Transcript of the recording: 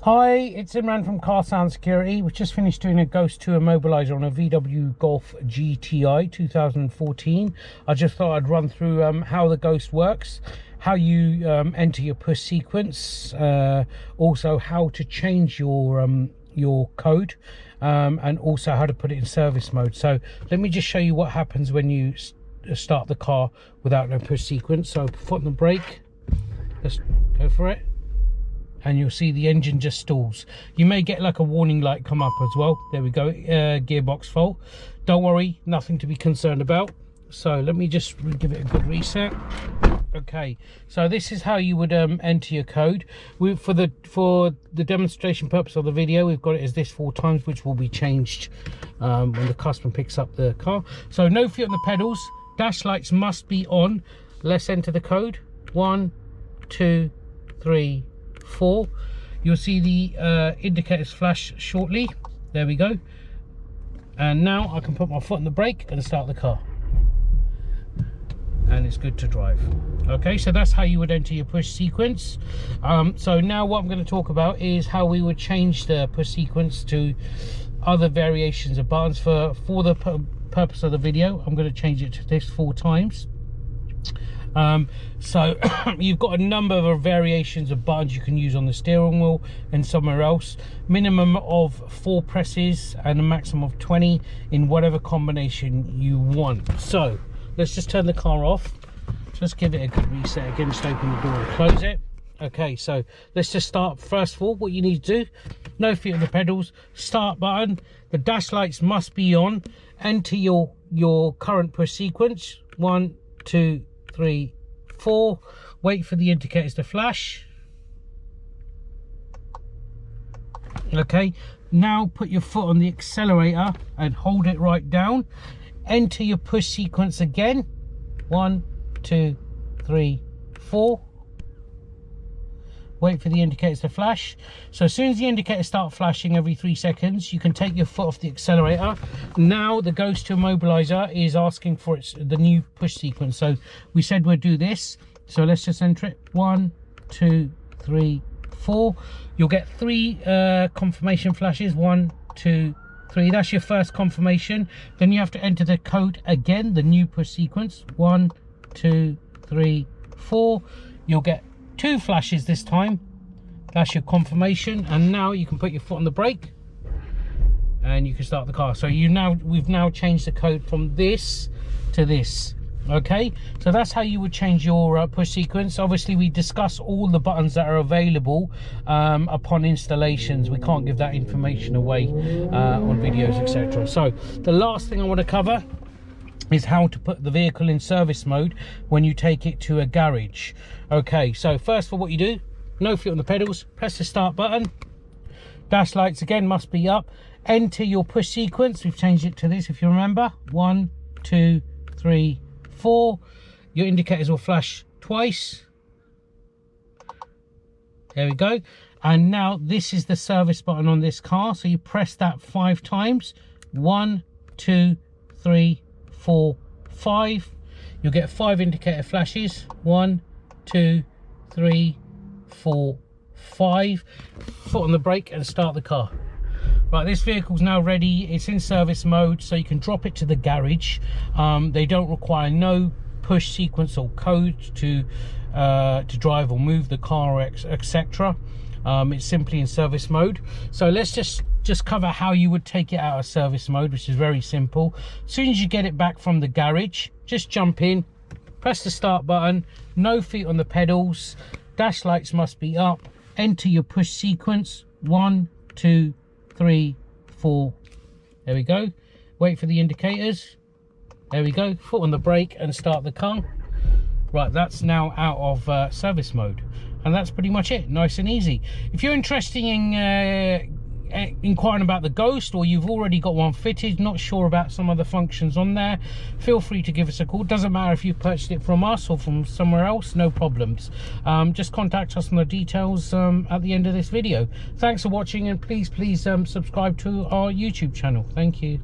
Hi, it's Imran from Car Sound Security. We've just finished doing a Ghost 2 Immobiliser on a VW Golf GTI 2014. I just thought I'd run through how the Ghost works, how you enter your push sequence, also how to change your code, and also how to put it in service mode. So let me just show you what happens when you start the car without no push sequence. So foot on the brake, let's go for it. And you'll see the engine just stalls. You may get like a warning light come up as well. There we go, gearbox fault. Don't worry, nothing to be concerned about. So let me just give it a good reset. Okay, so this is how you would enter your code. For the demonstration purpose of the video, we've got it as this 4 times, which will be changed when the customer picks up the car. So no feet on the pedals, dash lights must be on. Let's enter the code. 1, 2, 3, 4. You'll see the indicators flash shortly. There we go. And now I can put my foot on the brake and start the car, and it's good to drive. Okay, so that's how you would enter your push sequence. So now what I'm going to talk about is how we would change the push sequence to other variations of buttons. For the purpose of the video, I'm going to change it to this 4 times. So you've got a number of variations of buttons you can use on the steering wheel and somewhere else. Minimum of 4 presses and a maximum of 20 in whatever combination you want. So let's just turn the car off. Just give it a good reset again. Just open the door and close it. Okay, so let's just start. First of all, what you need to do, no feet on the pedals, start button. The dash lights must be on. Enter your current push sequence. 1, 2, 3, 4. Wait for the indicators to flash. Okay, now put your foot on the accelerator and hold it right down. Enter your push sequence again. 1, 2, 3, 4. Wait for the indicators to flash. So as soon as the indicators start flashing every 3 seconds, you can take your foot off the accelerator. Now the Ghost 2 Immobiliser is asking for the new push sequence. So we said we'd do this. So let's just enter it. 1, 2, 3, 4. You'll get 3 confirmation flashes. 1, 2, 3. That's your first confirmation. Then you have to enter the code again, the new push sequence. 1, 2, 3, 4. You'll get 2 flashes this time. That's your confirmation. And now you can put your foot on the brake and you can start the car. So we've now changed the code from this to this. Okay, so that's how you would change your push sequence. Obviously we discuss all the buttons that are available upon installations. We can't give that information away on videos, etc. So the last thing I want to cover is how to put the vehicle in service mode when you take it to a garage. Okay, so first of all, what you do, no feet on the pedals, press the start button. Dash lights again must be up. Enter your push sequence. We've changed it to this, if you remember. 1, 2, 3, 4. Your indicators will flash twice. There we go. And now this is the service button on this car. So you press that 5 times. 1, 2, 3, 4, 5. You'll get 5 indicator flashes. 1, 2, 3, 4, 5. Foot on the brake and start the car. Right, this vehicle's now ready. It's in service mode, so you can drop it to the garage. They don't require no push sequence or code to drive or move the car, etc. It's simply in service mode. So let's just cover how you would take it out of service mode, which is very simple. As soon as you get it back from the garage, just jump in, press the start button, no feet on the pedals, dash lights must be up, enter your push sequence. 1, 2, 3, 4. There we go. Wait for the indicators. There we go. Foot on the brake and start the car. Right, that's now out of service mode, and that's pretty much it. Nice and easy. If you're interested in inquiring about the Ghost, or you've already got one fitted, not sure about some other functions on there, feel free to give us a call. Doesn't matter if you purchased it from us or from somewhere else, no problems. Just contact us on the details at the end of this video. Thanks for watching, and please subscribe to our YouTube channel. Thank you.